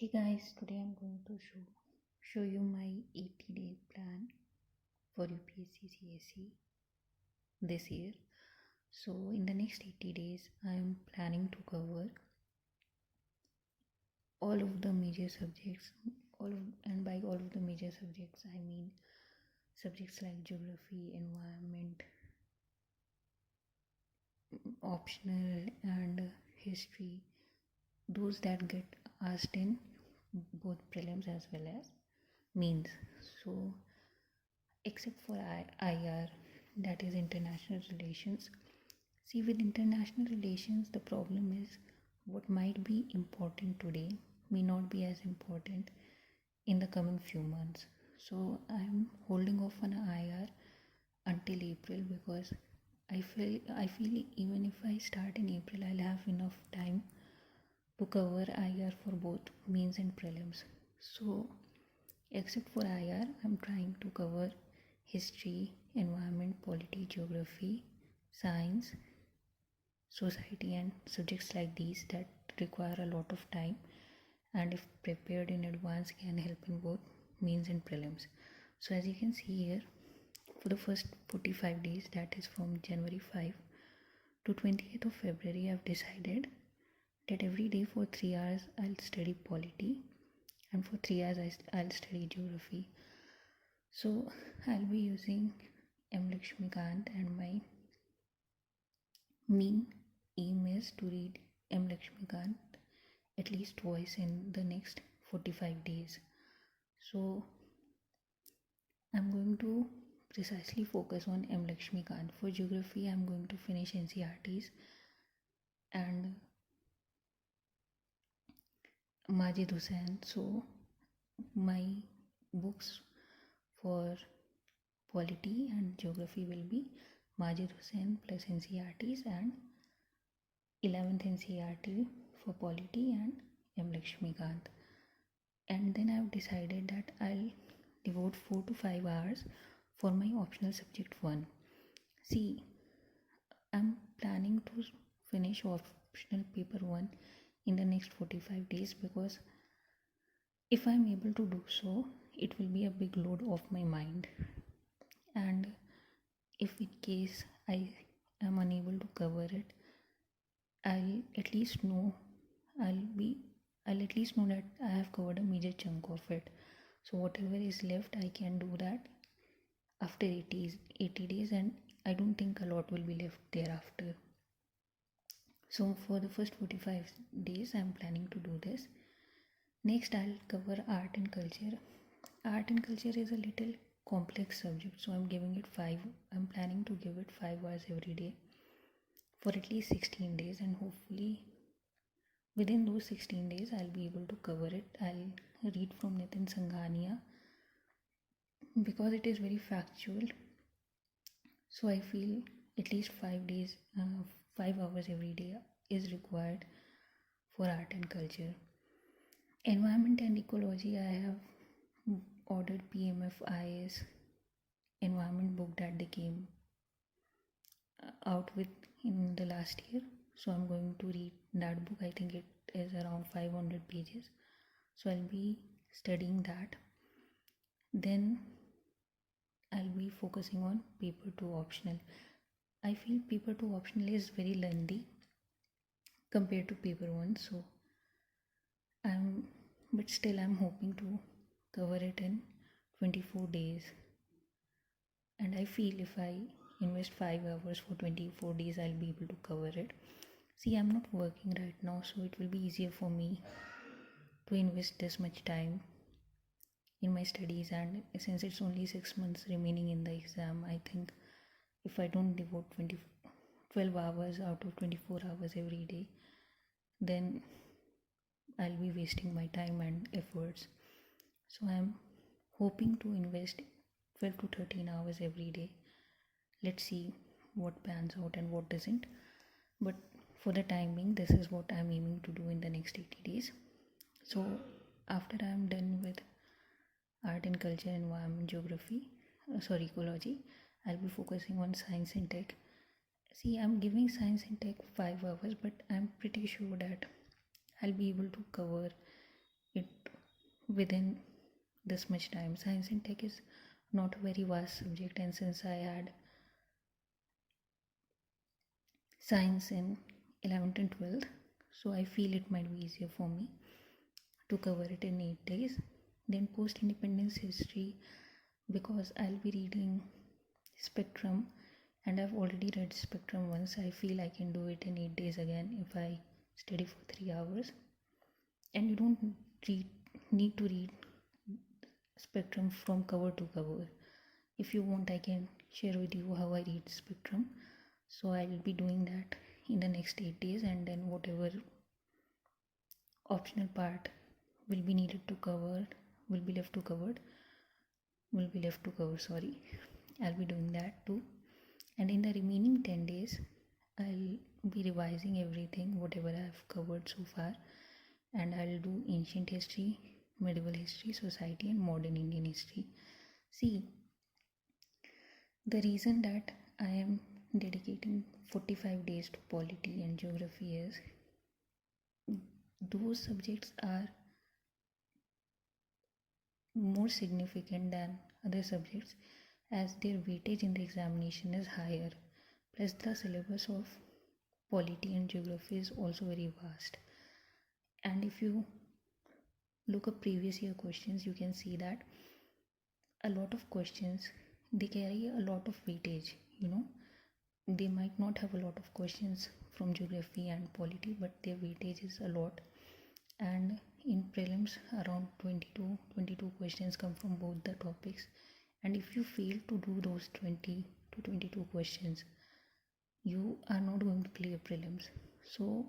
Hey guys, today I'm going to show you my 80-day plan for UPSC CSE this year. So in the next 80 days, I'm planning to cover all of the major subjects, and by all of the major subjects, I mean subjects like geography, environment, optional, and history, those that get asked in both prelims as well as mains. So except for IR, that is international relations. See, with international relations, the problem is what might be important today may not be as important in the coming few months. So I'm holding off on IR until April because I feel even if I start in April, I'll have enough time to cover IR for both mains and prelims. So except for IR, I'm trying to cover history, environment, polity, geography, science, society, and subjects like these that require a lot of time and if prepared in advance can help in both mains and prelims. So as you can see here, for the first 45 days, that is from January 5 to 28th of February, I've decided that every day for 3 hours I'll study polity and for 3 hours I'll study geography. So I'll be using M. Lakshmikant, and my main aim is to read M. Lakshmikant at least twice in the next 45 days. So I'm going to precisely focus on M. Lakshmikant. For geography, I'm going to finish NCRTs and Majid Hussain. So my books for polity and geography will be Majid Hussain plus NCRTs and 11th NCRT for polity and M. Lakshmikant. And then I've decided that I'll devote 4 to 5 hours for my optional subject 1. See, I'm planning to finish optional paper 1 in the next 45 days because if I'm able to do so, it will be a big load off my mind. And if in case I am unable to cover it, I'll at least know that I have covered a major chunk of it. So whatever is left, I can do that after 80 days, and I don't think a lot will be left thereafter. So for the first 45 days, I'm planning to do this. Next, I'll cover art and culture. Art and culture is a little complex subject, so I'm planning to give it 5 hours every day for at least 16 days, and hopefully within those 16 days I'll be able to cover it. I'll read from Nitin Sanghania because it is very factual, so I feel at least 5 hours every day is required for art and culture. Environment and ecology, I have ordered PMFI's environment book that they came out with in the last year. So I'm going to read that book. I think it is around 500 pages. So I'll be studying that. Then I'll be focusing on paper 2 optional. I feel paper 2 optional is very lengthy compared to paper 1. So but still I'm hoping to cover it in 24 days. And I feel if I invest 5 hours for 24 days, I'll be able to cover it. See, I'm not working right now, so it will be easier for me to invest this much time in my studies. And since it's only 6 months remaining in the exam, I think if I don't devote 12 hours out of 24 hours every day, then I'll be wasting my time and efforts. So I'm hoping to invest 12 to 13 hours every day. Let's see what pans out and what doesn't. But for the time being, this is what I'm aiming to do in the next 80 days. So after I'm done with art and culture, environment, geography, ecology, I'll be focusing on science and tech. See, I'm giving science and tech 5 hours, but I'm pretty sure that I'll be able to cover it within this much time. Science and tech is not a very vast subject, and since I had science in 11th and 12th, so I feel it might be easier for me to cover it in 8 days. Then post independence history, because I'll be reading spectrum, and I've already read spectrum once. I feel I can do it in 8 days again if I study for 3 hours. And you don't need to read spectrum from cover to cover. If you want, I can share with you how I read spectrum. So I'll be doing that in the next 8 days, and then whatever optional part will be needed to cover will be left to cover, sorry. I'll be doing that too. And in the remaining 10 days, I'll be revising everything whatever I've covered so far, and I'll do ancient history, medieval history, society, and modern Indian history. See, the reason that I am dedicating 45 days to polity and geography is those subjects are more significant than other subjects, as their weightage in the examination is higher. Plus, the syllabus of polity and geography is also very vast. And if you look up previous year questions, you can see that a lot of questions, they carry a lot of weightage. They might not have a lot of questions from geography and polity, but their weightage is a lot. And in prelims, around 22 questions come from both the topics. And if you fail to do those 20 to 22 questions, you are not going to clear prelims. So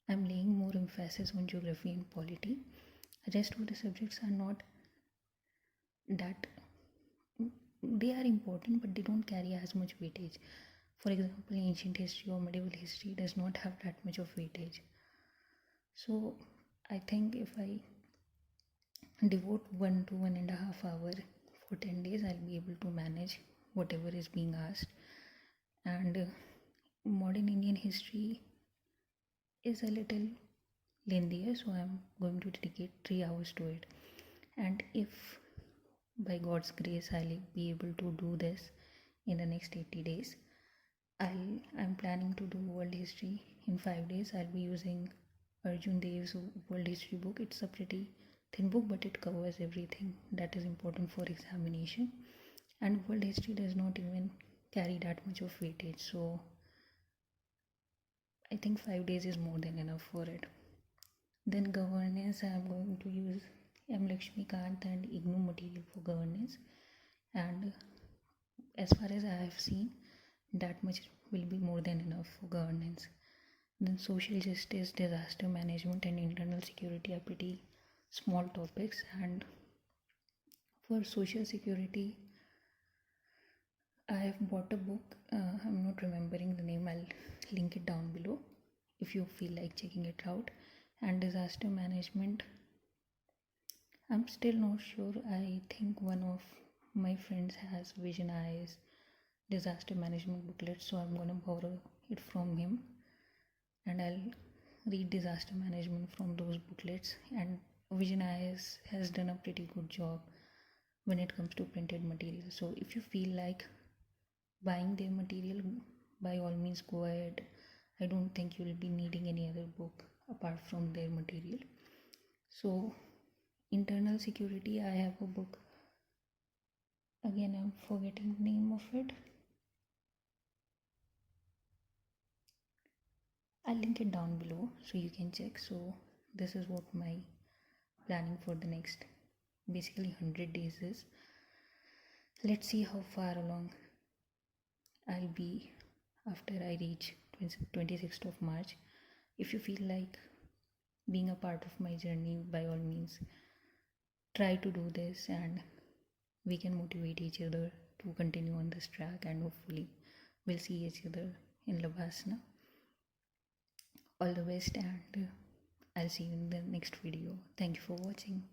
I'm laying more emphasis on geography and polity. Rest of the subjects are not that, they are important, but they don't carry as much weightage. For example, ancient history or medieval history does not have that much of weightage. So I think if I devote 1 to 1.5 hours for 10 days, I'll be able to manage whatever is being asked. And modern Indian history is a little lengthier, so I'm going to dedicate 3 hours to it. And if by God's grace I'll be able to do this in the next 80 days, I'm planning to do world history in 5 days. I'll be using Arjun Dev's world history book. It's a pretty thin book, but it covers everything that is important for examination. And world history does not even carry that much of weightage, so I think 5 days is more than enough for it. Then governance, I'm going to use M. Lakshmikant and IGNOU material for governance, and as far as I have seen, that much will be more than enough for governance. Then social justice, disaster management, and internal security are pretty small topics. And for social security, I have bought a book. I'm not remembering the name. I'll link it down below if you feel like checking it out. And disaster management, I'm still not sure. I think one of my friends has Vision Eyes disaster management booklet, so I'm gonna borrow it from him, and I'll read disaster management from those booklets. And Vision Eyes has done a pretty good job when it comes to printed material. So if you feel like buying their material, by all means go ahead. I don't think you'll be needing any other book apart from their material. So internal security, I have a book, again I'm forgetting the name of it. I'll link it down below so you can check. So this is what my planning for the next basically 100 days is. Let's see how far along I'll be after I reach 26th of March. If you feel like being a part of my journey, by all means try to do this, and we can motivate each other to continue on this track, and hopefully we'll see each other in Labhasana. All the best, and I'll see you in the next video. Thank you for watching.